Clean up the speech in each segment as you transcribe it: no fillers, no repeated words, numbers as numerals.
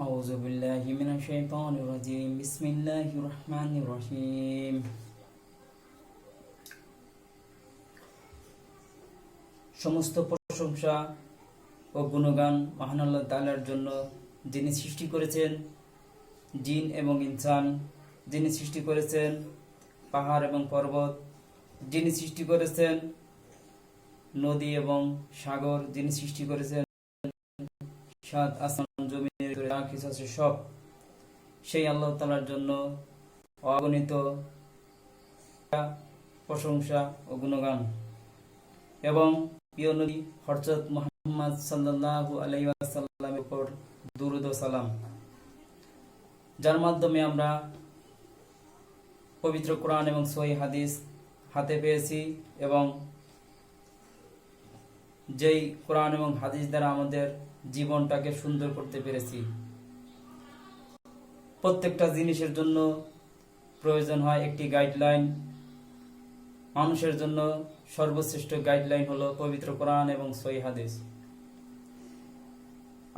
আউযু বিল্লাহি মিনাশ শাইতানির রাজিম বিসমিল্লাহির রহমানির রহিম। সমস্ত প্রশংসা ও গুণগান মহান আল্লাহ তাআলার জন্য, যিনি সৃষ্টি করেছেন জিন এবং ইনসান, যিনি সৃষ্টি করেছেন পাহাড় এবং পর্বত, যিনি সৃষ্টি করেছেন নদী এবং সাগর, যিনি সৃষ্টি করেছেন সাত আসমান জমিনের যা কিছু আছে সব সেই আল্লাহ তাআলার জন্য অগণিত প্রশংসা ও গুণগান। এবং প্রিয় নবী হযরত মুহাম্মদ সাল্লাল্লাহু আলাইহি ওয়াসাল্লামের উপর দুরূদ ও সালাম, যার মাধ্যমে আমরা পবিত্র কোরআন এবং সহিহ হাদিস হাতে পেয়েছি এবং যেই কোরআন এবং হাদিস দ্বারা আমাদের জীবনটাকে সুন্দর করতে পেরেছি। প্রত্যেকটা জিনিসের জন্য প্রয়োজন হয় একটি গাইডলাইন। মানুষের জন্য সর্বশ্রেষ্ঠ গাইডলাইন হলো পবিত্র কোরআন এবং সহিহ হাদিস।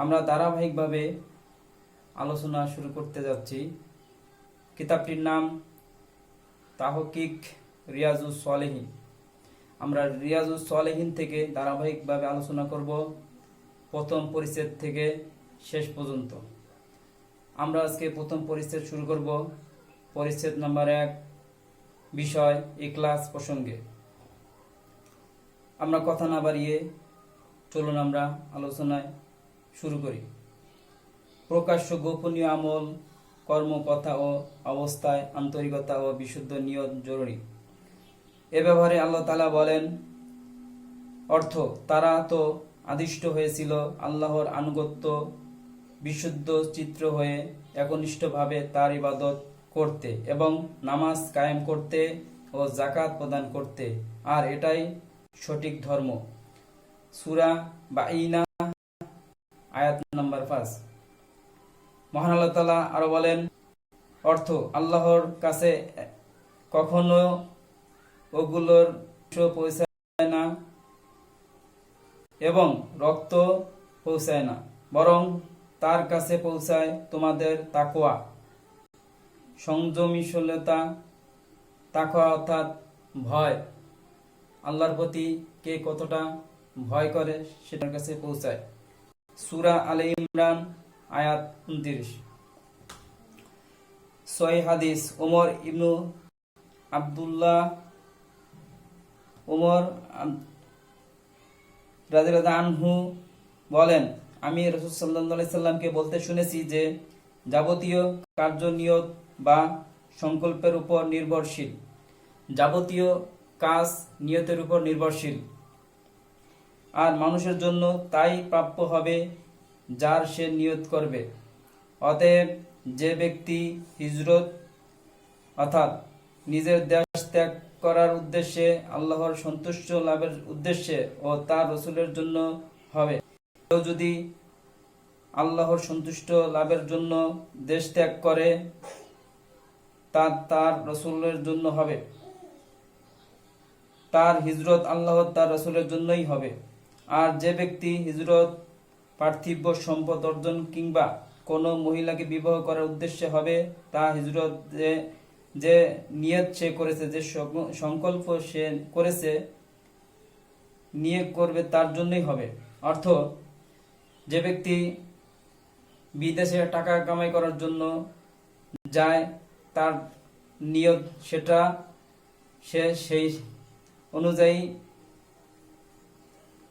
আমরা ধারাবাহিকভাবে আলোচনা শুরু করতে যাচ্ছি। কিতাবটির নাম তাহকিক রিয়াজুস সালেহিন। আমরা রিয়াজুস সালেহিন থেকে ধারাবাহিকভাবে আলোচনা করব, প্রথম পরিচ্ছেদ থেকে শেষ পর্যন্ত। আমরা আজকে প্রথম পরিচ্ছেদ শুরু করব, পরিচ্ছেদ নাম্বার 1, বিষয় ইখলাস প্রসঙ্গে। আমরা কথা না বাড়িয়ে চলুন আমরা আলোচনায় শুরু করি। প্রকাশ্য গোপনীয় আমল, কর্ম, কথা ও অবস্থায় আন্তরিকতা ও বিশুদ্ধ নিয়ত জরুরি। এ ব্যাপারে আল্লাহ তাআলা বলেন, অর্থ তারা তো আদিষ্ট হয়েছিল আল্লাহর আনুগত্য, বিশুদ্ধ চিত্র হয়ে একনিষ্ঠভাবে তার ইবাদত করতে এবং নামাজ কায়েম করতে ও যাকাত প্রদান করতে, আর এটাই সঠিক ধর্ম। সূরা বাইনা আয়াত নাম্বার 5। মহান আল্লাহ তাআলা আরো বলেন, অর্থ আল্লাহর কাছে কখনো ওগুলোর পৌঁছায় না এবং রক্ত পৌঁছায় না, বরং তার কাছে পৌঁছায় তোমাদের তাকওয়া, সংযমশীলতা। তাকওয়া অর্থাৎ ভয়, আল্লাহর প্রতি কে কতটা ভয় করে সেটার কাছে পৌঁছায়। সূরা আলে ইমরান আয়াত 29। সহিহ হাদিস, ওমর ইবনু আব্দুল্লাহ রাদিয়াল্লাহু আনহু বলেন, আমি রাসূল সাল্লাল্লাহু আলাইহি সাল্লামকে বলতে শুনেছি যে যাবতীয় কার্য নিয়ত বা সংকল্পের উপর নির্ভরশীল। যাবতীয় কাজ নিয়তের উপর নির্ভরশীল, আর মানুষের জন্য তাই প্রাপ্য হবে যার সে নিয়ত করবে। অতএব যে ব্যক্তি হিজরত অর্থাৎ নিজের দেশ ত্যাগ করার উদ্দেশ্যে, আল্লাহর সন্তুষ্ট লাভের উদ্দেশ্যে ও তার রাসূলের জন্য হবে, কেউ যদি আল্লাহর সন্তুষ্ট লাভের জন্য দেশ ত্যাগ করে, তা তার রাসূলের জন্য হবে। তার হিজরত আল্লাহ তার রাসূলের জন্যই হবে। আর যে ব্যক্তি হিজরত পার্থিব সম্পদ অর্জন কিংবা কোনো মহিলাকে বিবাহ করার উদ্দেশ্যে হবে, তা হিজরত যে নিয়ত সে করেছে, যে সংকল্প সে করেছে, নিয়ত করবে, তার জন্যই হবে। অর্থ যে ব্যক্তি বিদেশে টাকা কামাই করার জন্য যায়, তার নিয়ত সেটা সে সেই অনুযায়ী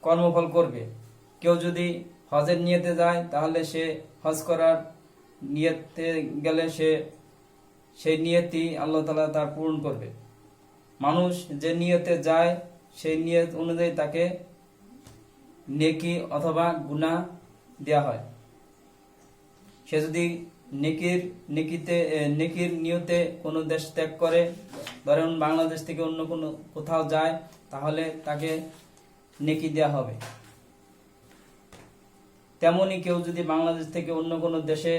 কর্মফল করবে। কেউ যদি হজের নিয়তে যায়, তাহলে সে হজ করার নিয়তে গেলে সে সেই নিয়তই আল্লাহ তাআলা তার পূরণ করবে। মানুষ যে নিয়তে যায় সেই নিয়ত অনুযায়ী তাকে নেকি অথবা গুনাহ দেয়া হয়। সে যদি নেকির নিয়তে কোনো দেশ ত্যাগ করে, ধরেন বাংলাদেশ থেকে অন্য কোনো কোথাও যায়, তাহলে তাকে নেকি দেয়া হবে। তেমনি কেউ যদি বাংলাদেশ থেকে অন্য কোনো দেশে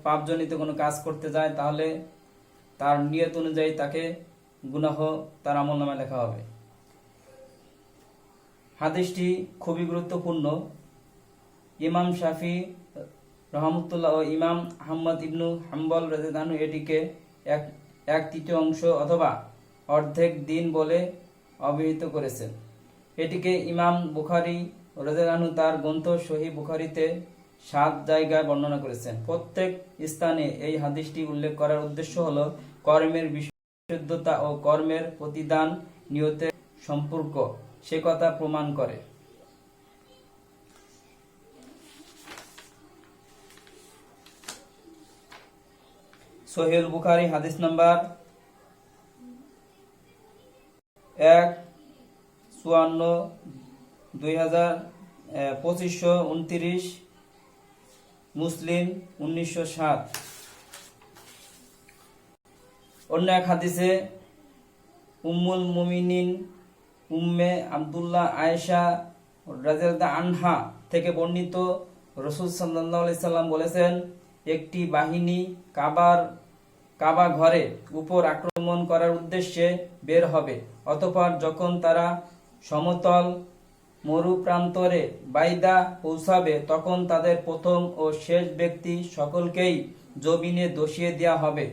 পাপজনিত কোনো কাজ করতে যায়, তাহলে তার নিয়ত অনুযায়ী তাকে গুনাহ তার আমলনামায় লেখা হবে। হাদিসটি খুবই গুরুত্বপূর্ণ। ইমাম শাফি রহমতুল্লাহ ও ইমাম আহমদ ইবনু হাম্বল রাদিয়াল্লাহু আনহু এটিকে এক তৃতীয় অংশ অথবা অর্ধেক দিন বলে অভিহিত করেছেন। এটিকে ইমাম বুখারী রাদিয়াল্লাহু আনহু তার গ্রন্থ সহিহ বুখারীতে 7 জায়গায় বর্ণনা করেছেন। প্রত্যেক স্থানে এই হাদিসটি উল্লেখ করার উদ্দেশ্য হলো কর্মের বিশুদ্ধতা ও কর্মের প্রতিদান নিয়তের সম্পর্ক সে কথা প্রমাণ করে। সহিহুল বুখারী হাদিস নাম্বার 2529, মুসলিম 1907। অন্য এক হাদিসে উম্মুল মুমিনিন উম্মে আব্দুল্লাহ আয়েশা রাদিয়াল্লাহু আনহা থেকে বর্ণিত, রাসূল সাল্লাল্লাহু আলাইহি সাল্লাম বলেছেন, একটি বাহিনী কাবা ঘরের উপর আক্রমণ করার উদ্দেশ্যে বের হবে। অতঃপর যখন তারা সমতল মরুপ্রান্তরে বাইদা পৌঁছাবে তখন তাদের প্রথম ও শেষ ব্যক্তি সকলকেই জমিনে ধসিয়ে দেওয়া হবে।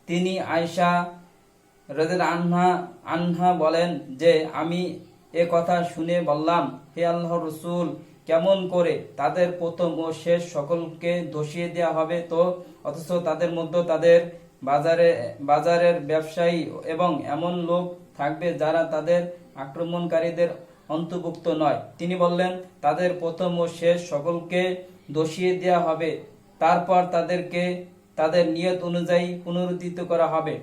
তিনি আয়েশা রাদিয়াল্লাহু আনহা বলেন যে আমি এ কথা শুনে বললাম, হে আল্লাহর রাসূল, কেমন করে তাদের প্রথম ও শেষ সকলকে ধসিয়ে দেওয়া হবে? তো অথচ তাদের মধ্যে তাদের বাজারের ব্যবসায়ী এবং এমন লোক থাকবে যারা তাদের আক্রমণকারীদের অন্তর্ভুক্ত নয়। তিনি বললেন, তাদের প্রথম ও শেষ সকলকে ধসিয়ে দেওয়া হবে, তারপর তাদেরকে তাদের নিয়ত অনুযায়ী পুনরুদ্ধিত করা হবে।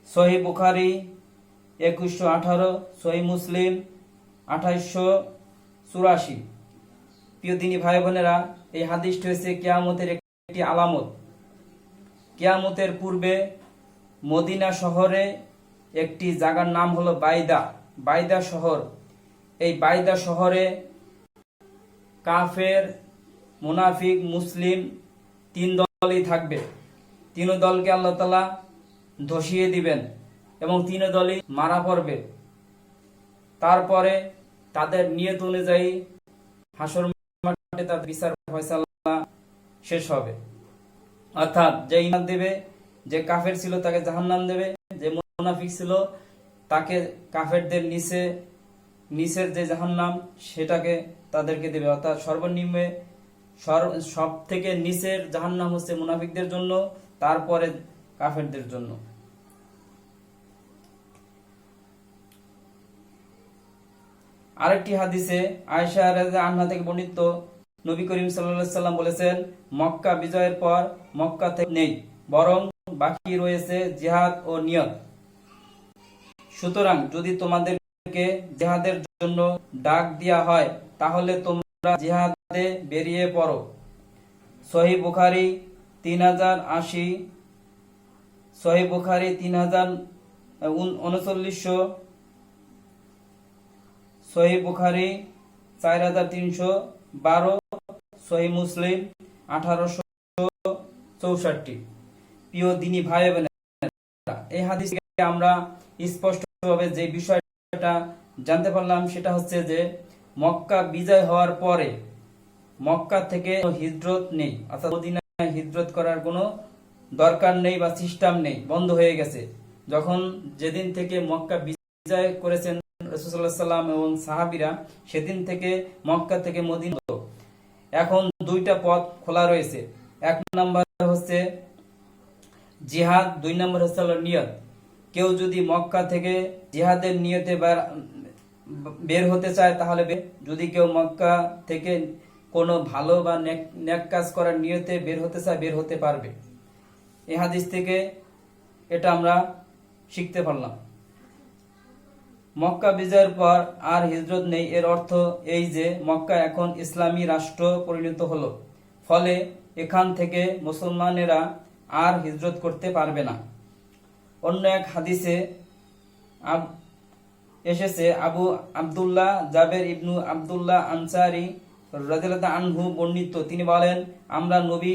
সহিহ বুখারী 2118, সহিহ মুসলিম 2884। প্রিয় দিনী ভাই বোনেরা, এই হাদিসটি হচ্ছে কিয়ামতের একটি আলামত। কিয়ামতের পূর্বে মদিনা শহরে একটি জায়গার নাম হলো বাইদা শহর। এই বাইদা শহরে কাফের, মুনাফিক, মুসলিম 3 দলই থাকবে। 3 দলকে আল্লাহ তাআলা ধসিয়ে দিবেন এবং 3 দলই মারা পড়বে। তারপরে তাদের নিয়ত অনুযায়ী হাসর মাঠে তার বিচার ফয়সালা শেষ হবে। অর্থাৎ যে ঈমান দেবে, যে কাফের ছিল তাকে জাহান্নাম দেবে, যে মুনাফিক ছিল তাকে কাফেরদের নিচের যে জাহান্নাম সেটাকে তাদেরকে দেবে। অর্থাৎ সর্বনিম্ন সব থেকে নিচের জাহান্নাম হচ্ছে মুনাফিকদের জন্য, তারপরে কাফেরদের জন্য। আরেকটি হাদিসে আয়েশা রাদিয়াল্লাহু আনহা থেকে বর্ণিত, নবী করিম সাল্লাল্লাহু আলাইহি সাল্লাম বলেছেন, মক্কা বিজয়ের পর মক্কা থেকে নেই, বরং বাকি রয়েছে জিহাদ ও নিয়ত। সুতরাং যদি তোমাদেরকে জিহাদের জন্য ডাক দেয়া হয় তাহলে তোমরা জিহাদে বেরিয়ে পড়ো। সহিহ বুখারী 3080, সহিহ বুখারী 3039, সহিহ বুখারী 4312, সহিহ মুসলিম 1864। প্রিয় দিনী ভাই বোনেরা, এই হাদিস থেকে আমরা স্পষ্টভাবে যে বিষয়টা জানতে পারলাম সেটা হচ্ছে যে মক্কা বিজয় হওয়ার পরে মক্কা থেকে হিজরত নেই, অর্থাৎ মদিনায় হিজরত করার কোনো দরকার নেই বা সিস্টেম নেই, বন্ধ হয়ে গেছে। যেদিন থেকে মক্কা বিজয় করেছেন রাসূলুল্লাহ সাল্লাল্লাহু আলাইহি ওয়াসাল্লাম এবং সাহাবীরা, সেদিন থেকে মক্কা থেকে মদিনা এখন 2টা পথ খোলা রয়েছে। 1 নম্বর হচ্ছে জিহাদ, 2 নম্বর হচ্ছে নিয়ত। কেউ যদি মক্কা থেকে জিহাদের নিয়তে বের হতে চায় তাহলে, যদি কেউ মক্কা থেকে কোনো ভালো বা নেক কাজ করার নিয়তে বের হতে চায় বের হতে পারবে। এই হাদিস থেকে এটা আমরা শিখতে পারলাম। মক্কা বিজয়ের পর আর হিজরত নেই, এর অর্থ এই যে মক্কা এখন ইসলামী রাষ্ট্র পরিণত হলো, ফলে এখান থেকে মুসলমানেরা আর হিজরত করতে পারবে না। অন্য এক হাদিসে এসেছে, আবু আব্দুল্লাহ জাবের ইবনু আব্দুল্লাহ আনসারী রাদিয়াল্লাহু আনহু বর্ণিত, তিনি বলেন, আমরা নবী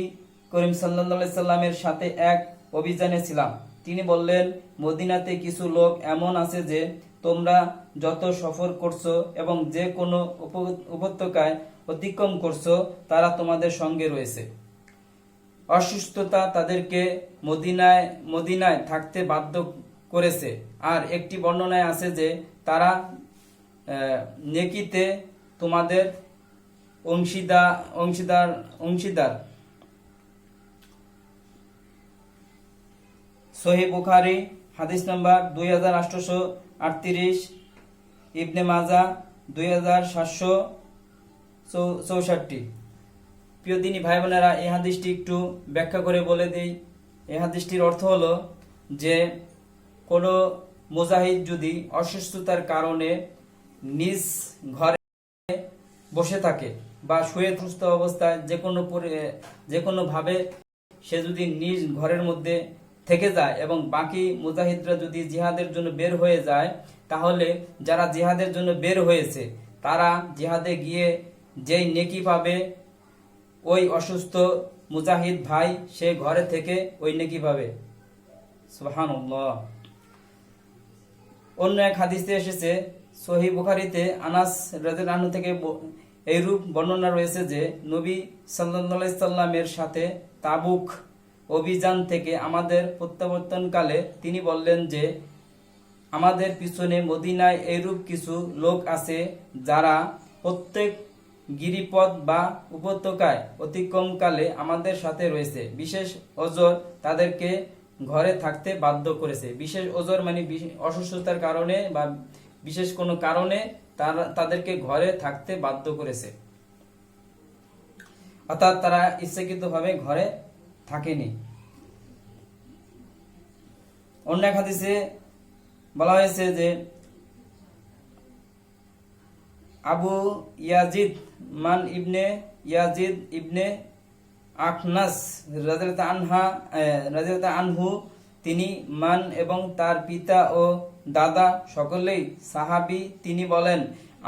করিম সাল্লাল্লাহু আলাইহি সাল্লামের সাথে এক অভিযানে ছিলাম। তিনি বললেন, মদিনাতে কিছু লোক এমন আছে যে তোমরা যত সফর করছো এবং যে কোনো উপত্যকায় অতিক্রম করছো তারা তোমাদের সঙ্গে রয়েছে। অসুস্থতা তাদেরকে মদিনায় থাকতে বাধ্য করেছে। আর একটি বর্ণনায় আছে যে তারা নেকিতে তোমাদের অংশীদার। সহিহ বুখারী হাদিস নাম্বার 2838, ইবনে মাজাহ 2764। প্রিয় দিনী ভাই বোনেরা, এই হাদিসটি একটু ব্যাখ্যা করে বলে দেই। এই হাদিসটির অর্থ হলো যে কোনো মুজাহিদ যদি অসুস্থতার কারণে নিজ ঘরে বসে থাকে বা শুয়ে সুস্থ অবস্থায় যে কোনো ভাবে সে যদি নিজ ঘরের মধ্যে থেকে যায় এবং বাকি মুজাহিদরা যদি জিহাদের জন্য বের হয়ে যায়, তাহলে যারা জিহাদের জন্য বের হয়েছে তারা জিহাদে গিয়ে যেই নেকি পাবে, ওই অসুস্থ মুজাহিদ ভাই সে ঘরে থেকে ওই নেকি পাবে। সুবহানাল্লাহ। অন্য এক হাদিসে এসেছে, সহিহ বুখারীতে আনাস রাদিয়াল্লাহু আনহু থেকে এইরূপ বর্ণনা রয়েছে যে নবী সাল্লাল্লাহু আলাইহি সাল্লামের সাথে তাবুক অভিযান থেকে আমাদের প্রত্যাবর্তনকালে তিনি বললেন যে আমাদের পিছনে মদিনায় এইরূপ কিছু লোক আছে যারা প্রত্যেক গিরিপথ বা উপত্যকায় অতিক্রমকালে আমাদের সাথে রয়েছে। বিশেষ ওজর তাদেরকে ঘরে থাকতে বাধ্য করেছে। বিশেষ ওজর মানে অসুস্থতার কারণে বা বিশেষ কোনো কারণে তাদেরকে ঘরে থাকতে বাধ্য করেছে, অর্থাৎ তারা ইচ্ছাকৃতভাবে ঘরে থাকেনি। অন্য এক হাদিসে বলা হয়েছে যে আবু ইয়াজিদ মান ইবনে ইয়াজিদ ইবনে আখনাস রাদিয়াল্লাহু আনহু তিনি মান এবং তার পিতা ও দাদা সকলেই সাহাবী। তিনি বলেন,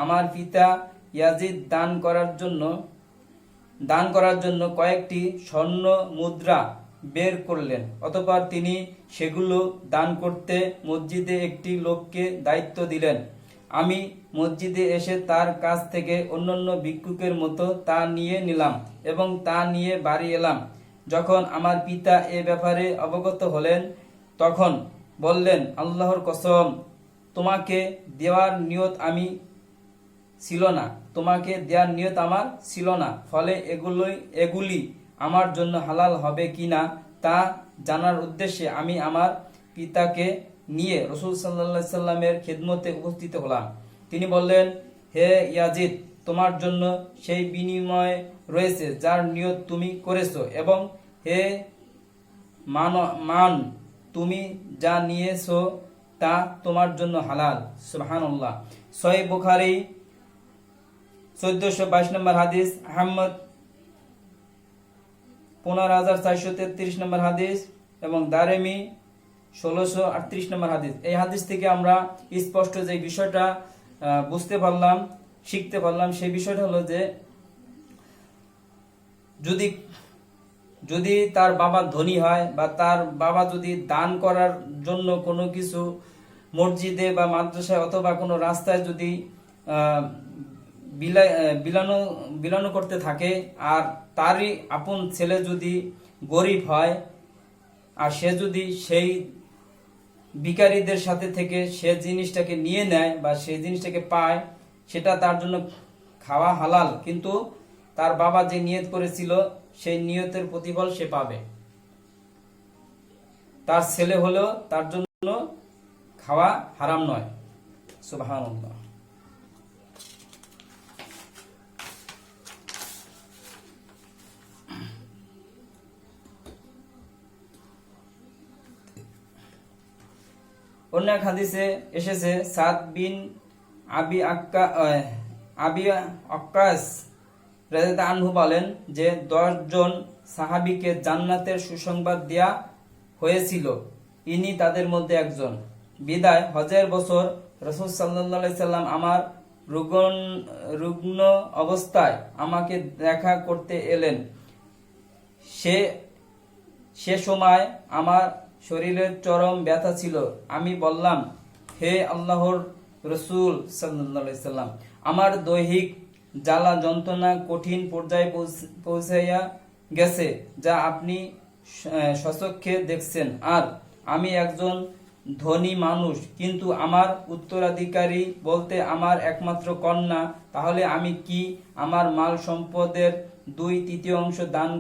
আমার পিতা ইয়াজিদ দান করার জন্য কয়েকটি স্বর্ণ মুদ্রা বের করলেন। অতঃপর তিনি সেগুলো দান করতে মসজিদে একটি লোককে দায়িত্ব দিলেন। আমি মসজিদে এসে তার কাছ থেকে অন্যান্য ভিক্ষুকের মতো তা নিয়ে নিলাম এবং তা নিয়ে বাড়ি এলাম। যখন আমার পিতা এ ব্যাপারে অবগত হলেন তখন বললেন, আল্লাহর কসম, তোমাকে দেওয়ার নিয়ত আমার ছিল না। ফলে এগুলি আমার জন্য হালাল হবে কিনা তা জানার উদ্দেশ্যে আমি আমার পিতাকে নিয়ে রাসূল সাল্লাল্লাহু আলাইহি সাল্লামের খিদমতে উপস্থিত হলাম। তিনি বললেন, হে ইয়াজিদ, তোমার জন্য সেই বিনিময় রয়েছে যার নিয়ত তুমি করেছো, এবং হে মান, তুমি যা নিয়েছো তা তোমার জন্য হালাল। সুবহানাল্লাহ। সহিহ বুখারী 1422 নম্বর হাদিস, আহমদ 15433 নম্বর হাদিস এবং দারেমি 1638 নম্বর হাদিস। এই হাদিস থেকে আমরা স্পষ্ট যে বিষয়টা শিখতে পারলাম সেই বিষয়টা হলো যে যদি তার বাবা ধনী হয় বা তার বাবা যদি দান করার জন্য কোনো কিছু মসজিদে বা মাদ্রাসায় অথবা কোনো রাস্তায় যদি বিলানো করতে থাকে, আর তারই আপন ছেলে যদি গরিব হয় আর সে যদি সেই ভিখারীদের সাথে থেকে সে জিনিসটাকে নিয়ে নেয় বা সেই জিনিসটাকে পায়, সেটা তার জন্য খাওয়া হালাল, কিন্তু তার বাবা যে নিয়ত করেছিল সেই নিয়তের প্রতিফল সে পাবে। তার ছেলে হলেও তার জন্য খাওয়া হারাম নয়। সুবহানাল্লাহ। অন্য এক হাদিসে এসেছে, সাদ বিন আবি আক্কাস রাদিয়াল্লাহু আনহু বলেন যে 10 জন সাহাবীকে জান্নাতের সুসংবাদ দেয়া হয়েছিল, ইনি তাদের মধ্যে একজন। বিদায় হজের বছর রাসূল সাল্লাল্লাহু আলাইহি সাল্লাম আমার রুগ্ন অবস্থায় আমাকে দেখা করতে এলেন। সে সময় আমার শরীরের চরম ব্যথা ছিল। আমি বললাম, হে আল্লাহর রাসূল সাল্লাল্লাহু আলাইহি সাল্লাম, আমার দৈহিক জ্বালা যন্ত্রণা কঠিন পর্যায়ে পৌঁছাইয়া গেছে, যা আপনি স্বচক্ষে দেখছেন। আর আমি একজন ধনী মানুষ, কিন্তু আমার উত্তরাধিকারী বলতে আমার একমাত্র কন্যা। তাহলে আমি কি আমার মাল সম্পদের 2/3 দান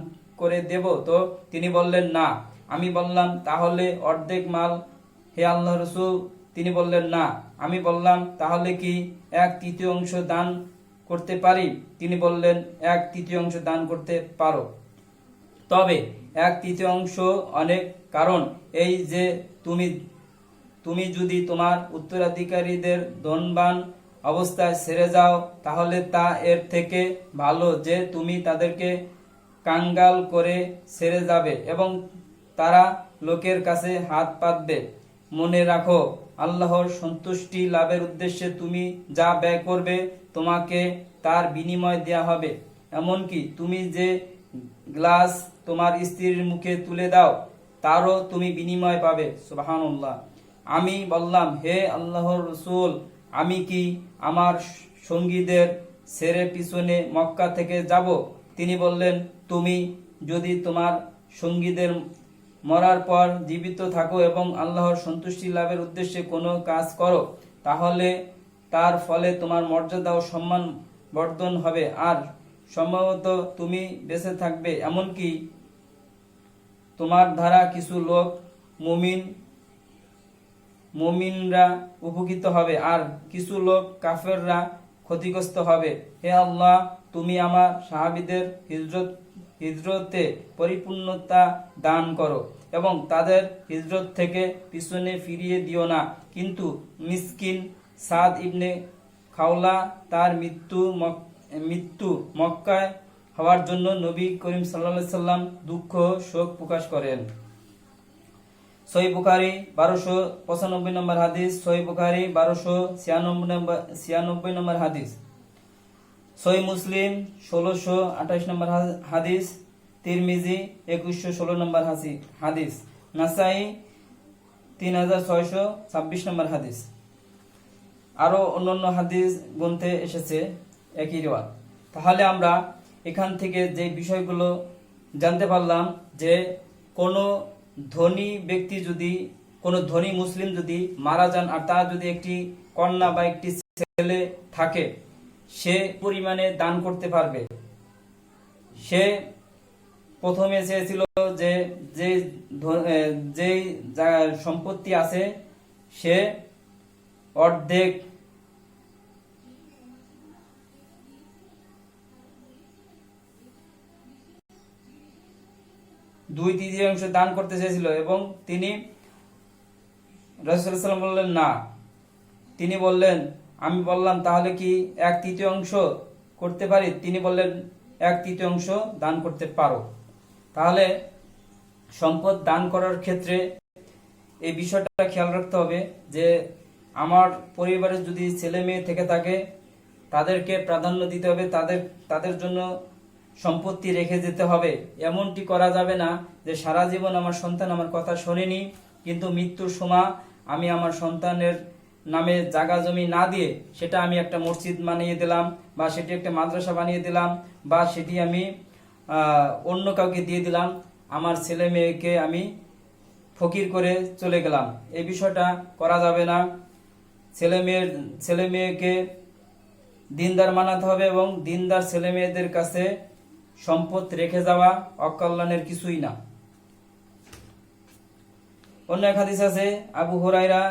করে দেব? তো তিনি বললেন, না। আমি বললাম, তাহলে অর্ধেক মাল হে আল্লাহ রাসূল? তিনি বললেন, না। আমি বললাম, তাহলে কি 1/3 দান করতে পারি? তিনি বললেন, 1/3 দান করতে পারো, তবে 1/3 অনেক। কারণ এই যে তুমি যদি তোমার উত্তরাধিকারীদের ধনবান অবস্থায় ছেড়ে যাও, তাহলে তা এর থেকে ভালো যে তুমি তাদেরকে কাঙ্গাল করে ছেড়ে যাবে এবং তারা লোকের কাছে হাত পাতবে। মনে রাখো, আল্লাহর সন্তুষ্টি লাভের উদ্দেশ্যে তুমি যা ব্যয় করবে, তোমাকে তার বিনিময় দেয়া হবে। এমনকি তুমি যে গ্লাস তোমার স্ত্রীর মুখে তুলে দাও, তারও তুমি বিনিময় পাবে। সুবহানাল্লাহ। আমি বললাম, হে আল্লাহর রাসূল, আমি কি আমার সঙ্গীদের ছেড়ে পিছনে মক্কা থেকে যাব? তিনি বললেন, তুমি যদি তোমার সঙ্গীদের মরার পর জীবিত থাকো এবং আল্লাহর সন্তুষ্টি লাভের উদ্দেশ্যে কোনো কাজ করো, তাহলে তার ফলে তোমার মর্যাদা ও সম্মান বর্ধন হবে, আর সম্ভবত তুমি বেঁচে থাকবে। এমনকি তোমার দ্বারা কিছু লোক মুমিনরা উপকৃত হবে, আর কিছু লোক কাফেররা ক্ষতিগ্রস্ত হবে। হে আল্লাহ, তুমি আমার সাহাবীদের হিজরতে পরিপূর্ণতা দান করো এবং তাদের হিজরত থেকে পিছনে ফিরিয়ে দিও না। কিন্তু মিসকিন সাদ ইবনে খাওলা, তার মৃত্যু মক্কায় হওয়ার জন্য নবী করিম সাল্লাল্লাহু আলাইহি সাল্লাম দুঃখ শোক প্রকাশ করেন। সহিহ বুখারী 1295 নম্বর হাদিস, সহিহ বুখারী 1296 নম্বর হাদিস, সহিহ মুসলিম 1628 নম্বর হাদিস, তিরমিজি 2116 নম্বর হাদিস, নাসাই 3626 নম্বর হাদিস। আরো অন্যান্য হাদিস গ্রন্থে এসেছে একই রিওয়ায়াত। তাহলে আমরা এখান থেকে যে বিষয়গুলো জানতে পারলাম যে কোনো ধনী ব্যক্তি যদি, কোনো ধনী মুসলিম যদি মারা যান আর তার যদি একটি কন্যা বা একটি ছেলে থাকে, সে পরিমাণে দান করতে পারবে। সে প্রথমে চেয়েছিল যে যে সম্পত্তি আছে সে অর্ধেক দুই তৃতীয়াংশ দান করতে চেয়েছিল এবং তিনি রাসূলুল্লাহ সাল্লাল্লাহু আলাইহি ওয়াসাল্লাম বললেন, না। তিনি বললেন, আমি বললাম, তাহলে কি 1/3 করতে পারি? তিনি বললেন, 1/3 দান করতে পারো। তাহলে সম্পদ দান করার ক্ষেত্রে এই বিষয়টা খেয়াল রাখতে হবে যে আমার পরিবারে যদি ছেলে মেয়ে থেকে থাকে, তাদেরকে প্রাধান্য দিতে হবে, তাদের জন্য সম্পত্তি রেখে যেতে হবে। এমনটি করা যাবে না যে সারা জীবন আমার সন্তান আমার কথা শোনেনি, কিন্তু মৃত্যুর সময় আমি আমার সন্তানের নামে জায়গা জমি না দিয়ে সেটা আমি একটা মসজিদ বানিয়ে দিলাম, বা সেটি একটা মাদ্রাসা বানিয়ে দিলাম, বা সেটি আমি অন্য কাউকে দিয়ে দিলাম, আমার ছেলে মেয়েকে আমি ফকির করে চলে গেলাম। এই বিষয়টা করা যাবে না। ছেলে মেয়েকে দিনদার মানাতে হবে এবং দিনদার ছেলে মেয়েদের কাছে সম্পদ রেখে যাওয়া অকল্যাণের কিছুই না। অন্য এক হাদিস আছে, আবু হুরায়রা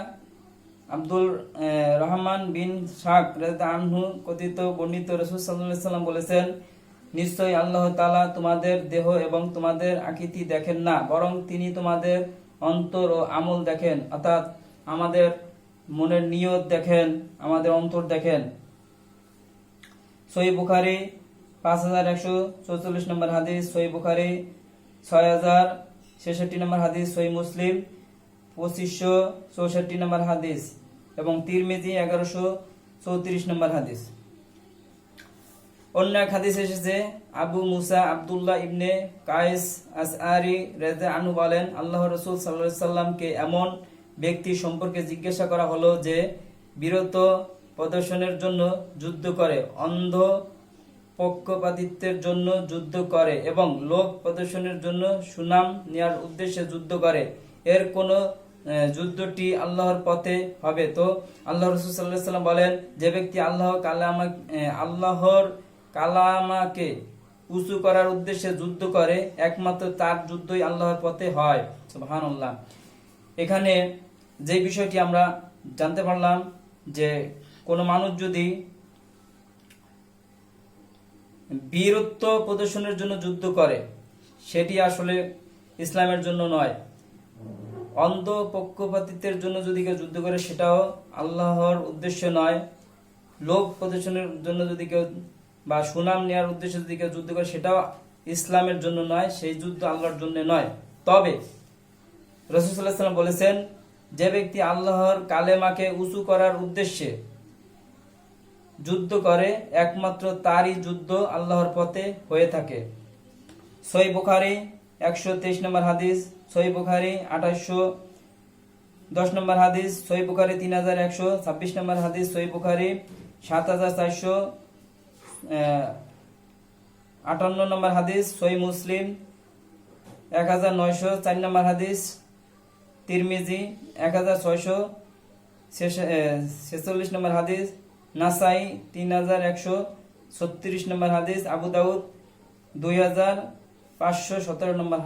আব্দুল রহমান বিন শাক রাদিয়াল্লাহু আনহু কর্তৃক বর্ণিত, রাসূল সাল্লাল্লাহু আলাইহি ওয়াসাল্লাম বলেছেন, নিশ্চয়ই আল্লাহ তাআলা তোমাদের দেহ এবং তোমাদের আকৃতি দেখেন না, বরং তিনি তোমাদের অন্তর ও আমল দেখেন, অর্থাৎ আমাদের মনের নিয়ত দেখেন, আমাদের অন্তর দেখেন। সহিহ বুখারী 5144 নম্বর হাদিস, সহিহ বুখারী 6066 নম্বর হাদিস, সহিহ মুসলিম 2564 নম্বর হাদিস এবং তিরমিজি 1134 নম্বর হাদিস। অন্য এক হাদিস এসেছে, আবু মুসা আব্দুল্লাহ ইবনে কায়েস আসআরি রাদিয়াল্লাহু আনহু বলেন, আল্লাহর রাসূল সাল্লাল্লাহু আলাইহি সাল্লামকে এমন ব্যক্তি সম্পর্কে জিজ্ঞাসা করা হলো যে বীরত্ব প্রদর্শনের জন্য যুদ্ধ করে, অন্ধ পক্ষপাতিত্বের জন্য যুদ্ধ করে এবং লোক প্রদর্শনের জন্য সুনাম নেওয়ার উদ্দেশ্যে যুদ্ধ করে, এর কোন যুদ্ধটি আল্লাহর পথে হবে। তো আল্লাহ রাসূল সাল্লাল্লাহু আলাইহি ওয়াসাল্লাম বলেন, যে ব্যক্তি আল্লাহর কালামাকে উঁচু করার উদ্দেশ্যে যুদ্ধ করে, একমাত্র তার যুদ্ধই আল্লাহর পথে হয়। সুবহানাল্লাহ। এখানে যে বিষয়টি আমরা জানতে পারলাম যে কোনো মানুষ যদি বীরত্ব প্রদর্শনের জন্য যুদ্ধ করে, সেটি আসলে ইসলামের জন্য নয়। অন্ধ পক্ষপাতিত্বের জন্য যদি কেউ যুদ্ধ করে, সেটাও আল্লাহর উদ্দেশ্য নয়। লোক প্রদর্শনের জন্য যদি কেউ বা সুনাম নেওয়ার উদ্দেশ্যে যদি কেউ যুদ্ধ করে, সেটাও ইসলামের জন্য নয়, সেই যুদ্ধ আল্লাহর জন্য নয়। তবে রাসূল সাল্লাল্লাহু আলাইহি ওয়াসাল্লাম বলেছেন, যে ব্যক্তি আল্লাহর কালেমাকে উঁচু করার উদ্দেশ্যে যুদ্ধ করে, একমাত্র তারই যুদ্ধ আল্লাহর পথে হয়ে থাকে। সহিহ বুখারী 123 নম্বর হাদিস, সহিহ বুখারী 2810 নম্বর হাদিস, সহিহ বুখারী 3126 নম্বর হাদিস, সহিহ বুখারী 7458 নম্বর হাদিস, সহিহ মুসলিম 1904 নম্বর হাদিস, তিরমিজি 1646 নম্বর হাদিস, নাসাই 3136 নম্বর হাদিস, আবু দাউদ 2517 নম্বর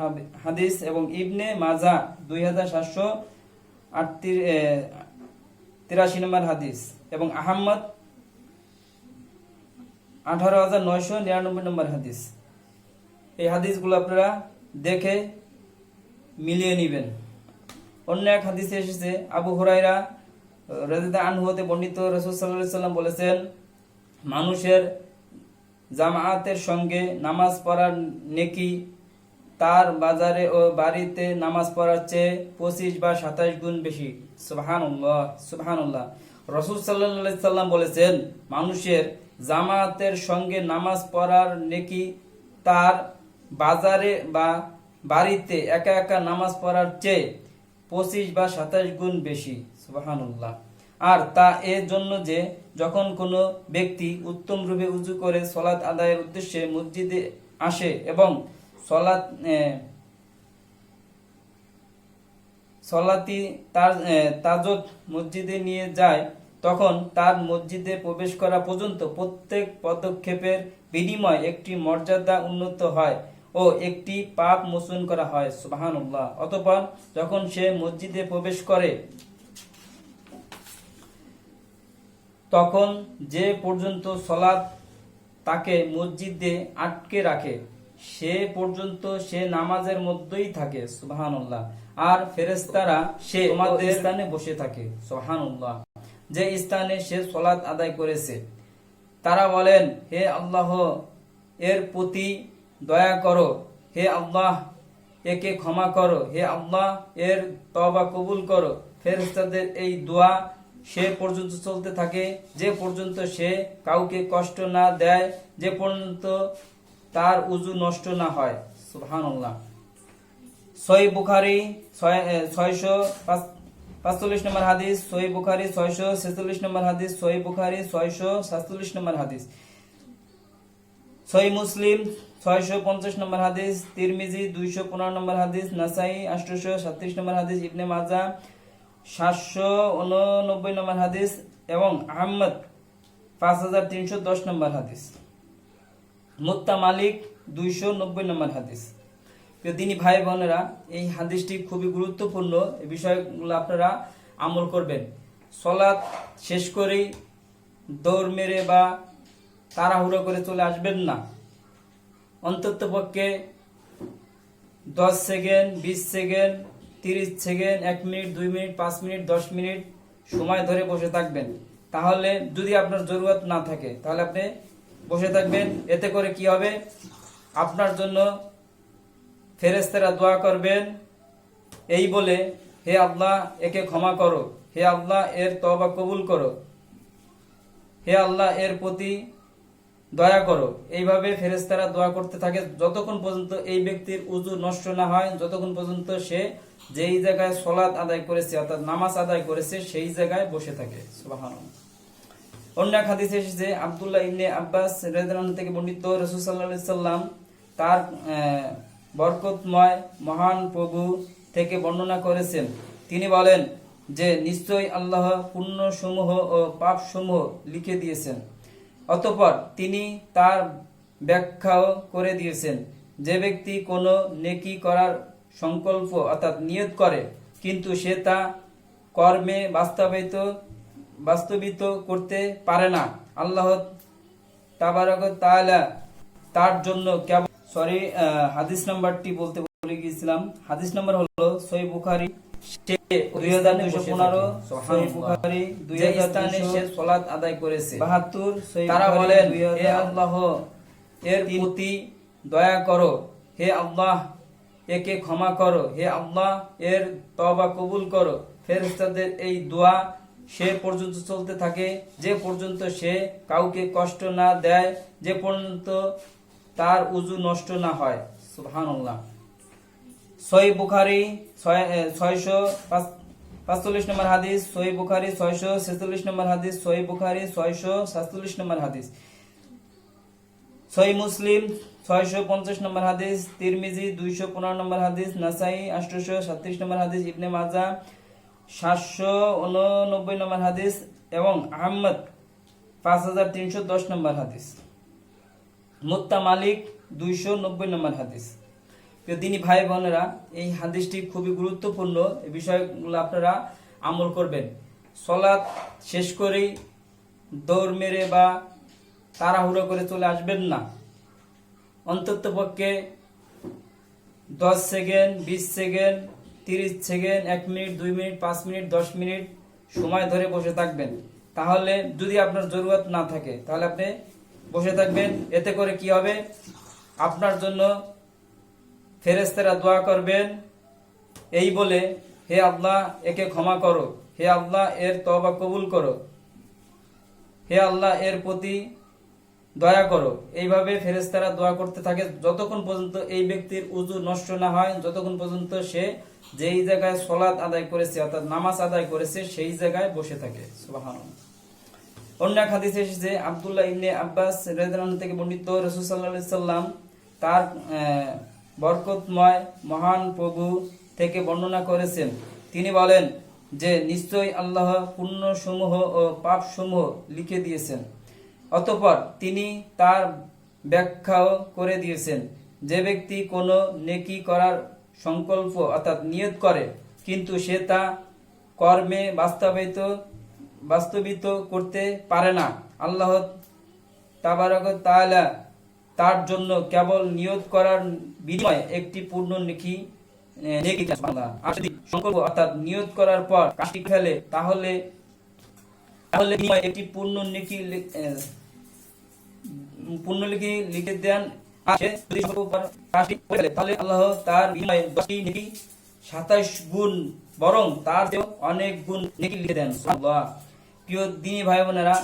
হাদিস এবং ইবনে মাজাহ 2783 নম্বর হাদিস এবং আহমদ 18999 নম্বর হাদিস। এই হাদিসগুলো আপনারা দেখে মিলিয়ে নেবেন। অন্য এক হাদিসে এসেছে, আবু হুরায়রা রাদিয়াল্লাহু আনহু হতে বর্ণিত, রাসূল সাল্লাল্লাহু আলাইহি ওয়াসাল্লাম বলেছেন, মানুষের জামায়াতের সঙ্গে নামাজ পড়ার নেকি তার বাজারে ও বাড়িতে নামাজ পড়ার চেয়ে 25 বা 27 গুণ বেশি। সুবহানাল্লাহ, সুবহানাল্লাহ। রাসূল সাল্লাল্লাহু আলাইহি ওয়াসাল্লাম বলেছেন, মানুষের জামায়াতের সঙ্গে নামাজ পড়ার নেকি তার বাজারে বা বাড়িতে একা একা নামাজ পড়ার চেয়ে 25 বা 27 গুণ বেশি। সুবহানাল্লাহ। আর তা এর জন্য যে যখন কোনো ব্যক্তি উত্তম রূপে উযু করে সালাত আদায়ের উদ্দেশ্যে মসজিদে আসে এবং সলাতি তাজত মসজিদে নিয়ে যায়, তখন তার মসজিদে প্রবেশ করা পর্যন্ত প্রত্যেক পদক্ষেপের বিনিময়ে একটি মর্যাদা উন্নত হয় ও একটি পাপ মোচন করা হয়। সুবহানাল্লাহ। অতঃপর যখন সে মসজিদে প্রবেশ করে, তখন যে পর্যন্ত সালাত তাকে মসজিদে আটকে রাখে, সে পর্যন্ত সে নামাজের মধ্যেই থাকে। সুবহানাল্লাহ। আর ফেরেশতারা সে তোমাদের স্থানে বসে থাকে। সুবহানাল্লাহ। যে স্থানে সে সালাত আদায় করেছে, তারা বলেন, হে আল্লাহ, এর প্রতি দয়া করো, হে আল্লাহ, একে ক্ষমা করো, হে আল্লাহ, এর তওবা কবুল করো। ফেরেশতাদের এই দোয়া সে পর্যন্ত চলতে থাকে, যে পর্যন্ত সে কাউকে কষ্ট না দেয়, যে পর্যন্ত তার উযু নষ্ট না হয়। সুবহানাল্লাহ। সহিহ বুখারী 645 নম্বর হাদিস, সহিহ বুখারী 646 নম্বর হাদিস, সহিহ বুখারী 647 নম্বর হাদিস, সহিহ মুসলিম 650 নম্বর হাদিস, তিরমিজি 215 নম্বর হাদিস, নাসাই 837 নম্বর হাদিস, ইবনে মাজাহ 789 নম্বর হাদিস এবং আহমদ 5310 নম্বর হাদিস, মুত্তা মালিক 290 নম্বর হাদিস। প্রিয় ভাই বোনেরা, এই হাদিসটি খুবই গুরুত্বপূর্ণ। এই বিষয়গুলো আপনারা আমল করবেন। সালাত শেষ করেই দৌড় মেরে বা তাড়াহুড়ো করে চলে আসবেন না। অন্তত পক্ষে 10 second, 20 second, 30 second, 1 minute, 2 minute, 5 minute, 10 minute সময় ধরে বসে থাকবেন। তাহলে যদি আপনার জরুরত না থাকে, তাহলে আপনি বসে থাকবেন। এতে করে কি হবে? আপনার জন্য ফেরেশতারা দোয়া করবেন এই বলে, হে আল্লাহ, একে ক্ষমা করো, হে আল্লাহ, এর তওবা কবুল করো, হে আল্লাহ, এর প্রতি দয়া করো। এইভাবে ফেরেশতারা দোয়া করতে থাকে যতক্ষণ পর্যন্ত এই ব্যক্তির উযু নষ্ট না হয়, যতক্ষণ পর্যন্ত সে যেই জায়গায় সালাত আদায় করেছে অর্থাৎ নামাজ আদায় করেছে সেই জায়গায় বসে থাকে। সুবহানাল্লাহ। অন্য এক হাদিসে এসেছে আব্দুল্লাহ ইবনে আব্বাস রাদিয়াল্লাহু আনহু থেকে বর্ণিত, রাসূল সাল্লাল্লাহু আলাইহি সাল্লাম তার বরকতময় মহান প্রভু থেকে বর্ণনা করেছেন। তিনি বলেন যে নিশ্চয়ই আল্লাহ পুণ্যসমূহ ও পাপসমূহ লিখে দিয়েছেন। অতঃপর তিনি তার ব্যাখ্যাও করে দিয়েছেন, যে ব্যক্তি কোনো নেকি করার সংকল্প অর্থাৎ নিয়ত করে কিন্তু সে তা কর্মে বাস্তবিত করতে পারে না, আল্লাহ তাবারক তাআলা তার জন্য কেবল হাদিস নাম্বারটি বলতে ভুলে গিয়েছিলাম। হাদিস নাম্বার হলো সহিহ বুখারী 2215, সহিহ বুখারী 2200 সালাত আদায় করেছে 72। তারা বলেন, হে আল্লাহ এর প্রতি দয়া করো, হে আল্লাহ একে ক্ষমা করো, হে আল্লাহ এর তওবা কবুল করো। ফেরেশতাদের এই দোয়া সে পর্যন্ত চলতে থাকে যে পর্যন্ত সে কাউকে কষ্ট না দেয়, যে পর্যন্ত তার উযু নষ্ট না হয়। সুবহানাল্লাহ। সহিহ বুখারী 645 নম্বর হাদিস, সহিহ বুখারী 646 নম্বর হাদিস, সহিহ বুখারী 647 নম্বর হাদিস, সহিহ মুসলিম 650 নম্বর হাদিস, তিরমিজি 215 নম্বর হাদিস, নাসাই 837 নম্বর হাদিস, ইবনে মাজাহ 789 নম্বর হাদিস এবং আহমদ 5310 নম্বর হাদিস, মুত্তা মালিক 290 নম্বর হাদিস। তিনি ভাই বোনেরা, এই হাদিসটি খুবই গুরুত্বপূর্ণ। এই বিষয়গুলো আপনারা আমল করবেন। সালাত শেষ করেই দৌড় মেরে বা তাড়াহুড়ো করে চলে আসবেন না। অন্তত পক্ষে 10 second, 20 second, 30 second, 1 minute, 2 minute, 5 minute, 10 minute সময় ধরে বসে থাকবেন। তাহলে যদি আপনার জরুরত না থাকে তাহলে আপনি বসে থাকবেন। এতে করে কি হবে, আপনার জন্য ফেরেশতারা দোয়া করবেন এই বলে, হে আল্লাহ একে ক্ষমা করো, হে আল্লাহ এর তওবা কবুল করো, হে আল্লাহ এর প্রতি দয়া করো। এইভাবে ফেরেশতারা দোয়া করতে থাকে যতক্ষণ পর্যন্ত এই ব্যক্তির উযু নষ্ট না হয়, যতক্ষণ পর্যন্ত সে যেই জায়গায় সালাত আদায় করেছে অর্থাৎ নামাজ আদায় করেছে সেই জায়গায় বসে থাকে। সুবহানাল্লাহ। অন্য এক হাদিসে এসেছে আব্দুল্লাহ ইবনে আব্বাস রাদিয়াল্লাহু আনহু থেকে বর্ণিত, রাসূল সাল্লাল্লাহু আলাইহি সাল্লাম তার বরকতময় মহান প্রভু থেকে বর্ণনা করেছেন। তিনি বলেন যে নিশ্চয়ই আল্লাহ পুণ্যসমূহ ও পাপসমূহ লিখে দিয়েছেন। অতঃপর তিনি তার ব্যাখ্যাও করে দিয়েছেন, যে ব্যক্তি কোনো নেকি করার সংকল্প অর্থাৎ নিয়ত করে কিন্তু সে তা কর্মে বাস্তবিত করতে পারে না, আল্লাহ তাবারক তাআলা তার জন্য কেবল নিয়ত করার বিনিময়ে একটি পূর্ণ নেকি আর যদি সংকল্প অর্থাৎ নিয়ত করার পর কাজটি ফেলে তাহলে বিনিময়ে একটি পূর্ণ নেকি লিখে দেন। আর সে যদি সংকল্প কাজটি ফেলে তাহলে আল্লাহ তার বিনিময়ে 10টি নেকি 27 গুণ বরং তার চেয়ে অনেক গুণ নেকি লিখে দেন। সুবহানাল্লাহ। প্রিয় দ্বীনী ভাই বোনেরা,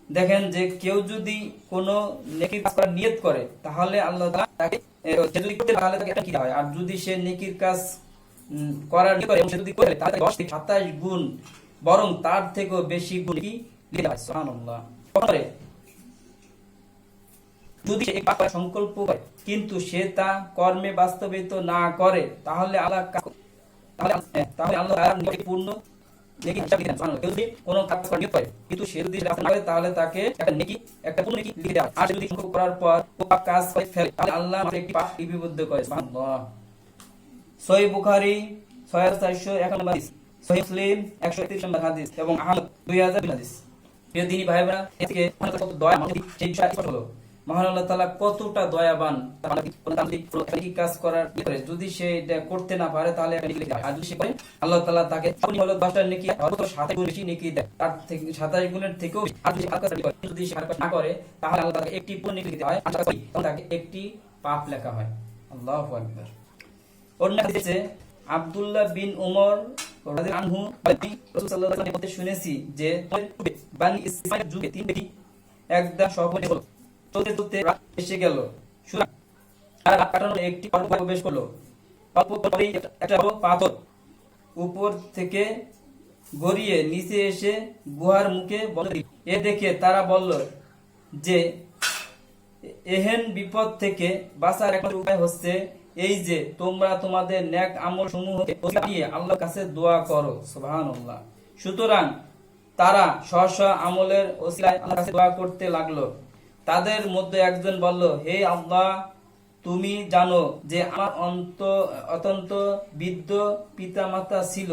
দেখেন যে কেউ যদি কোনো নেকির কাজ করার নিয়ত করে তাহলে আল্লাহ তাআলা তাকে যদি করতে তাহলে তাকে কি হয়, আর যদি সে নেকির কাজ করার নিয়ত করে এবং সে যদি করে তাহলে 10 থেকে 27 গুণ বরং তার থেকেও বেশি গুণ কি লিখে দেয়। সুবহানাল্লাহ। যদি সে পাপ করার সংকল্প করে কিন্তু সে তা কর্মে বাস্তবায়িত না করে তাহলে আল্লাহ তার পূর্ণ নেকি হিসাবে দেন। সুবহানাল্লাহ। কেউ যদি কোনো কাজ করার নিয়ত করে কিন্তু সে যদি রাস্তা না করে তাহলে তাকে একটা পূর্ণ নেকি লিখে দেওয়া। আর যদি সংকল্প করার পর পাপ কাজ করে ফেলে তাহলে আল্লাহ মাত্র একটি পাপ লিপিবদ্ধ করে। সুবহানাল্লাহ। সহিহ বুখারী 6401 নম্বর হাদিস, সহিহ মুসলিম 131 নম্বর হাদিস এবং আহমদ 2000 হাদিস। প্রিয় দ্বীনী ভাই বোনেরা, এদিকে কত দয়া মানুষ সেই বিষয় স্পষ্ট হলো। মহান আল্লাহ তাআলা কতটা দয়াবান, তার কাজ করার করে যদি সে এটা করতে না পারে তাহলে একটা নেকি লিখে দেয়। আর যদি সে করে আল্লাহ তাআলা তাকে হলো 10টা নেকি অথবা 27 গুণ বেশি নেকি দেয়, তার থেকে 27 গুণের থেকেও বেশি। আর যদি কাজ করে যদি সে কাজ না করে তাহলে আল্লাহ তাআলা একটি পূর্ণ নেকি দিতে হয়, আর তাহলে তাকে একটি পাপ লেখা হয়। আল্লাহু আকবার। অন্য হাদিসে আব্দুল্লাহ বিন উমর রাদিয়াল্লাহু আনহু রাসূল সাল্লাল্লাহু আলাইহি ওয়াসাল্লাম শুনেছি যে বানি ইসরাঈল যুগে তিন ব্যক্তি একদা সহপরিণী হলো। চলতে চলতে রাত এসে গেল। সুতরাং তারা রাত কাটানোর একটি গুহায় প্রবেশ করলো। অল্প পরেই একটা বড় পাথর উপর থেকে গড়িয়ে নিচে এসে গুহার মুখে বন্ধ দিল। এ দেখে তারা বলল যে এহেন বিপদ থেকে বাঁচার একমাত্র উপায় হচ্ছে এই যে তোমরা তোমাদের নেক আমল সমূহকে নিয়ে আল্লাহর কাছে দোয়া করো। সুবহানাল্লাহ। সুতরাং তারা স্ব আমলের ওসিলায় আল্লাহর কাছে দোয়া করতে লাগলো। তাদের মধ্যে একজন বলল, হে আল্লাহ, তুমি জানো যে আমার অত্যন্ত বৃদ্ধ পিতামাতা ছিল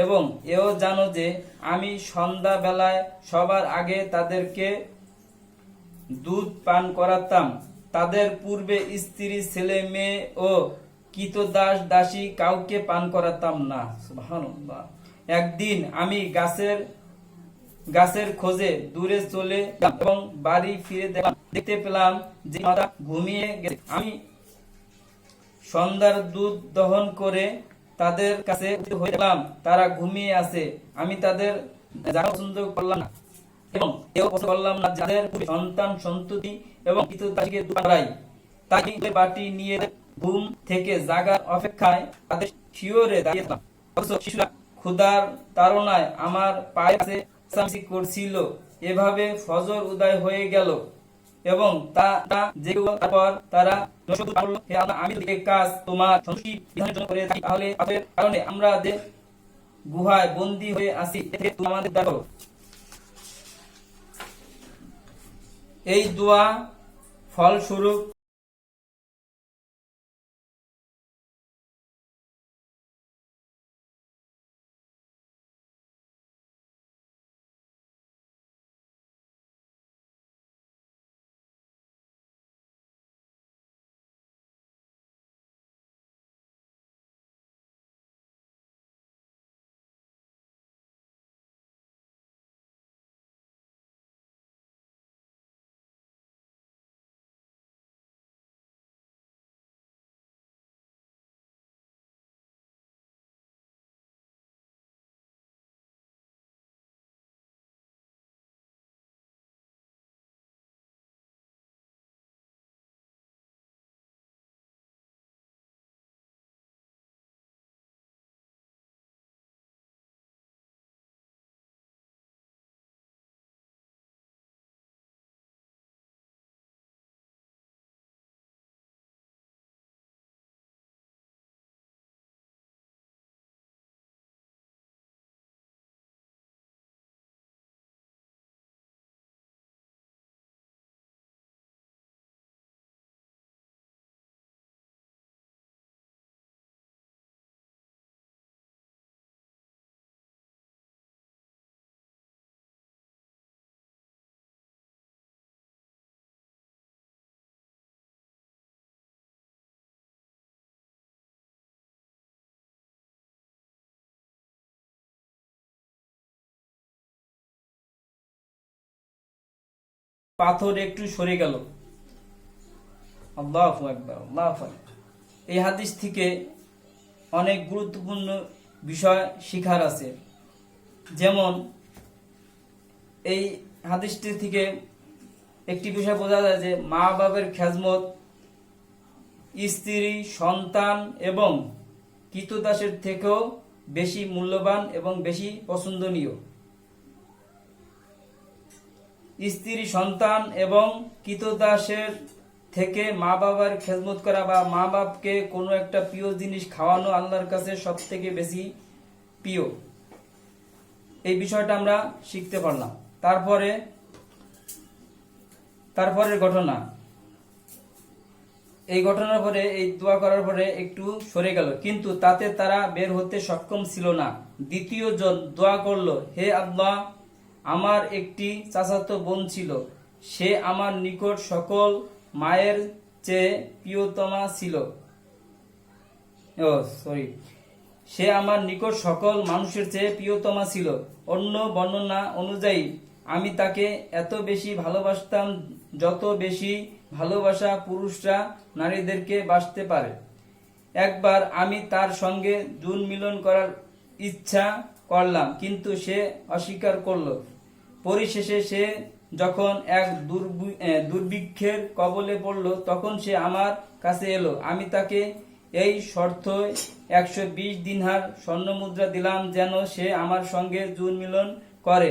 এবং এও জানো যে আমি সন্ধ্যা বেলায় সবার আগে তাদেরকে দুধ পান করাতাম। তাদের পূর্বে স্ত্রী, ছেলে মেয়ে ও কৃতদাস দাসী কাউকে পান করাতাম না। সুবহানাল্লাহ। একদিন আমি গাছের খোঁজে দূরে চলে গেলাম এবং বাড়ি ফিরে দেখতে পেলাম যে মাতা ঘুমিয়ে গেছে। আমি সন্ধ্যার দুধ দহন করে তাদের কাছে হয়ে গেলাম, তারা ঘুমিয়ে আছে। আমি তাদের জানা পছন্দ করলাম না এবং এও পছন্দ করলাম না যাদের সন্তান সন্ততি এবং কৃতদাসীকে দুধ পান করাই। তাই বাটি নিয়ে ঘুম থেকে জাগার অপেক্ষায় তাদের শিয়রে দাঁড়িয়ে থাকলাম। অথচ শিশুরা ক্ষুধার তাড়নায় আমার পায়ে চেঁচামেচি করছিল। এভাবে ফজর উদয় হয়ে গেল এবং তারপর তারা নসিহত করল, হে আল্লাহ, আমি যদি এই কাজ তোমার সন্তুষ্টি বিধানের জন্য করে থাকি তাহলে পাপের কারণে আমরা যে গুহায় বন্দী হয়ে আছি এ থেকে তুমি আমাদের উদ্ধার করো। এই দোয়া ফলস্বরূপ পাথর একটু সরে গেল। আল্লাহু আকবার, আল্লাহু আকবার। এই হাদিস থেকে অনেক গুরুত্বপূর্ণ বিষয় শিখার আছে। যেমন এই হাদিসটি থেকে একটি বিষয় বোঝা যায় যে মা বাবার খেজমত স্ত্রী, সন্তান এবং কৃতদাসের থেকেও বেশি মূল্যবান এবং বেশি পছন্দনীয়। স্ত্রী, সন্তান এবং কৃতদাসের থেকে মা বাবার খেদমত করা বা মা বাপকে কোনো একটা প্রিয় জিনিস খাওয়ানো আল্লাহর কাছে সব থেকে বেশি প্রিয়। এই বিষয়টা আমরা শিখতে পারলাম। তারপরের ঘটনা, এই ঘটনার পরে এই দোয়া করার পরে একটু সরে গেল, কিন্তু তাতে তারা বের হতে সক্ষম ছিল না। দ্বিতীয় জন দোয়া করলো, হে আল্লাহ, আমার একটি চাচাতো বোন ছিল, সে আমার নিকট সকল মায়ের চেয়ে প্রিয়তমা ছিল। সে আমার নিকট সকল মানুষের চেয়ে প্রিয়তমা ছিল। অন্য বর্ণনা অনুযায়ী আমি তাকে এত বেশি ভালোবাসতাম যত বেশি ভালোবাসা পুরুষরা নারীদেরকে বাসতে পারে। একবার আমি তার সঙ্গে যৌন মিলন করার ইচ্ছা করলাম, কিন্তু সে অস্বীকার করল। পরিশেষে সে যখন এক দুর্ভিক্ষের কবলে পড়ল, তখন সে আমার কাছে এলো। আমি তাকে এই শর্তে 120 দিনহার স্বর্ণমুদ্রা দিলাম যেন সে আমার সঙ্গে জুন মিলন করে।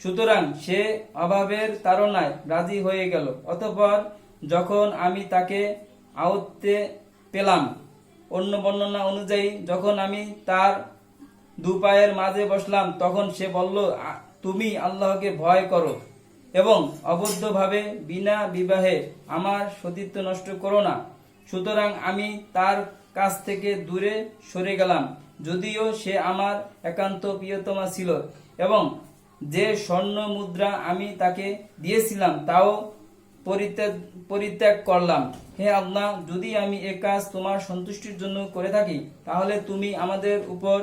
সুতরাং সে অভাবের তাড়নায় রাজি হয়ে গেল। অতঃপর যখন আমি তাকে আয়ত্তে পেলাম, অন্য বর্ণনা অনুযায়ী যখন আমি তার দুপায়ের মাঝে বসলাম, তখন সে বলল, তুমি আল্লাহকে ভয় করো এবং অবৈধভাবে বিনা বিবাহে আমার সতীত্ব নষ্ট করো না। সুতরাং আমি তার কাছ থেকে দূরে সরে গেলাম, যদিও সে আমার একান্ত প্রিয়তমা ছিল, এবং যে স্বর্ণ মুদ্রা আমি তাকে দিয়েছিলাম তাও পরিত্যাগ করলাম। হে আল্লাহ, যদি আমি এ কাজ তোমার সন্তুষ্টির জন্য করে থাকি, তাহলে তুমি আমাদের উপর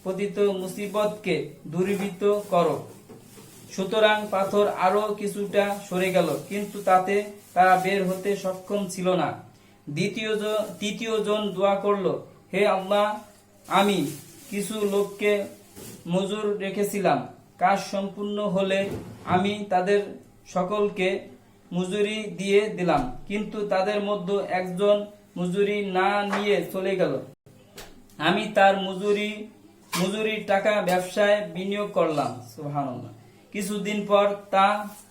পতিত মুসিবতকে দূরীভূত করো। সুতরাং পাথর আরো কিছুটা সরে গেল, কিন্তু তাতে তারা বের হতে সক্ষম ছিল না। তৃতীয় জন দোয়া করল, হে আল্লাহ, আমি কিছু লোককে মজুর রেখেছিলাম। কাজ সম্পূর্ণ হলে আমি তাদের সকলকে মজুরি দিয়ে দিলাম, কিন্তু তাদের মধ্যে একজন মজুরি না নিয়ে চলে গেল। আমি তার মজুরির টাকা ব্যবসায় বিনিয়োগ করলাম। সুবহানাল্লাহ। কিছুদিন পর তা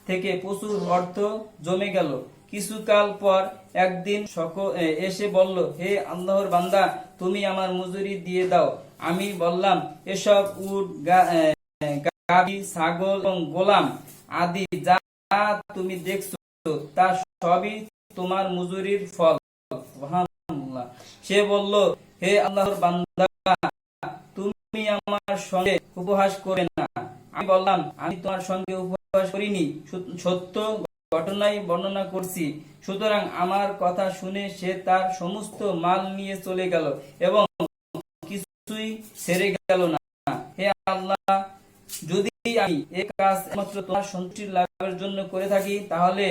থেকে প্রচুর অর্থ জমে গেল। কিছুকাল পর একদিন এসে বলল, হে আল্লাহর বান্দা, তুমি আমার মজুরি দিয়ে দাও। আমি বললাম, এসব উট, গাভী, ছাগল এবং গোলাম আদি যা তুমি দেখছো, তা সবই তোমার মজুরির ফল। সুবহানাল্লাহ। সে বলল, হে আল্লাহর বান্দা, তুমি আমার সঙ্গে উপহাস করে না। আমি বললাম, আমি তোমার সঙ্গে উপহাস করিনি, সত্য ঘটনাই বর্ণনা করছি। সুতরাং আমার কথা শুনে সে তার সমস্ত মাল নিয়ে চলে গেল এবং কিছুই ছেড়ে গেল না। হে আল্লাহ, যদি আমি এ কাজ একমাত্র তোমার সন্তুষ্টি লাভের জন্য করে থাকি, তাহলে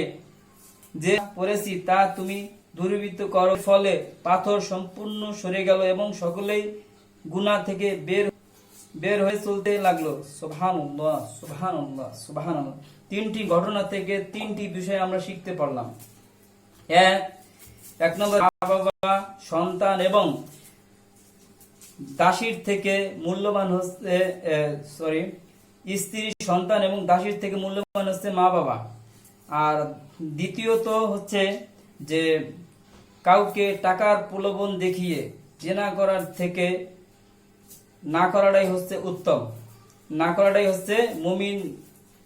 যে করেছি তা তুমি দূরীভূত করো। ফলে পাথর সম্পূর্ণ সরে গেল এবং সকলেই গুনাহ থেকে বের হয়ে চলতে লাগলো। সুবহানাল্লাহ, সুবহানাল্লাহ, সুবহানাল্লাহ। তিনটি ঘটনা থেকে তিনটি বিষয় আমরা শিখতে পারলাম। এক নম্বর, মা বাবা, সন্তান এবং দাসীর থেকে মূল্যবান হচ্ছে স্ত্রী, সন্তান এবং দাসীর থেকে মূল্যবান হচ্ছে মা বাবা। আর দ্বিতীয়ত হচ্ছে যে কাউকে টাকার প্রলোভন দেখিয়ে জেনা করার থেকে না করাটাই হচ্ছে উত্তম, না করাটাই হচ্ছে মুমিন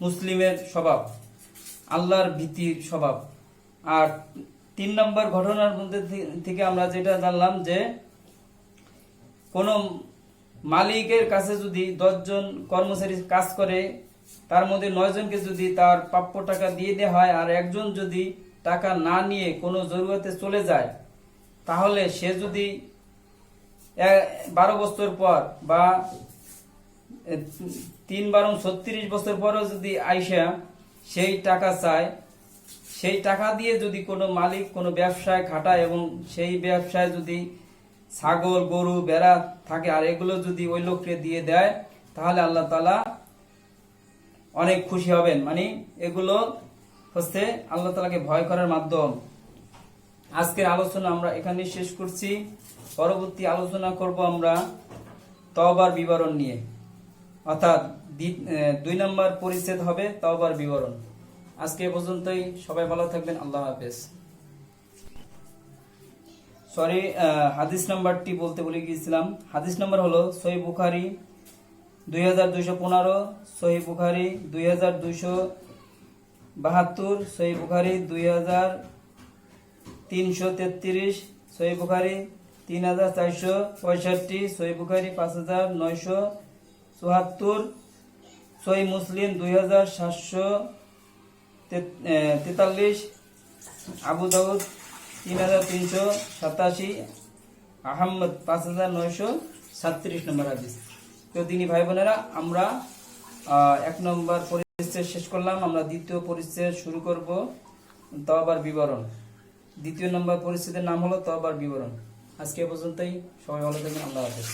মুসলিমের স্বভাব, আল্লাহর ভীতির স্বভাব। আর 3 নম্বর ঘটনার মধ্যে থেকে আমরা যেটা জানলাম যে কোন মালিকের কাছে যদি 10 জন কর্মচারী কাজ করে, তার মধ্যে 9 জনকে যদি তার প্রাপ্য টাকা দিয়ে দেওয়া হয়, আর একজন যদি টাকা না নিয়ে কোনো জরুরতে চলে যায়, তাহলে সে যদি 12 বছর পর বা 3-36 বছর পরও যদি আইসা সেই টাকা চায়, সেই টাকা দিয়ে যদি কোনো মালিক কোনো ব্যবসায় খাটায় এবং সেই ব্যবসায় যদি ছাগল, গরু, ভেড়া থাকে, আর এগুলো যদি ওই লোককে দিয়ে দেয়, তাহলে আল্লাহ তাআলা অনেক খুশি হবেন। মানে এগুলো হচ্ছে আল্লাহ তাআলাকে ভয় করার মাধ্যম। আজকের আলোচনা আমরা এখানে শেষ করছি। পরবর্তী আলোচনা করব আমরা তওবার বিবরণ নিয়ে, অর্থাৎ 2 নম্বর পরিচ্ছেদ হবে তওবার বিবরণ। আজকে এ পর্যন্তই। সবাই ভালো থাকবেন। আল্লাহ হাফেজ। হাদিস নাম্বারটি বলতে ভুলে গিয়েছিলাম। হাদিস নাম্বার হলো সহিহ বুখারী 2215, সহিহ বুখারী 2272, সহিহ বুখারী 2333, সহিহ বুখারী 3465, সহিহ বুখারী 5974, সহিহ মুসলিম 2743, আবু দাউদ 3387, আহমদ 5937 নম্বর হাদিস। তো তিনি ভাই বোনেরা, আমরা 1 নম্বর পরিচ্ছেদ শেষ করলাম। আমরা দ্বিতীয় পরিচ্ছেদ শুরু করব, তওবার বিবরণ। 2 নম্বর পরিচ্ছেদের নাম হলো তওবার বিবরণ। আজকে এ পর্যন্তই। সবাই ভালো থাকবেন। আল্লাহ হাফেজ।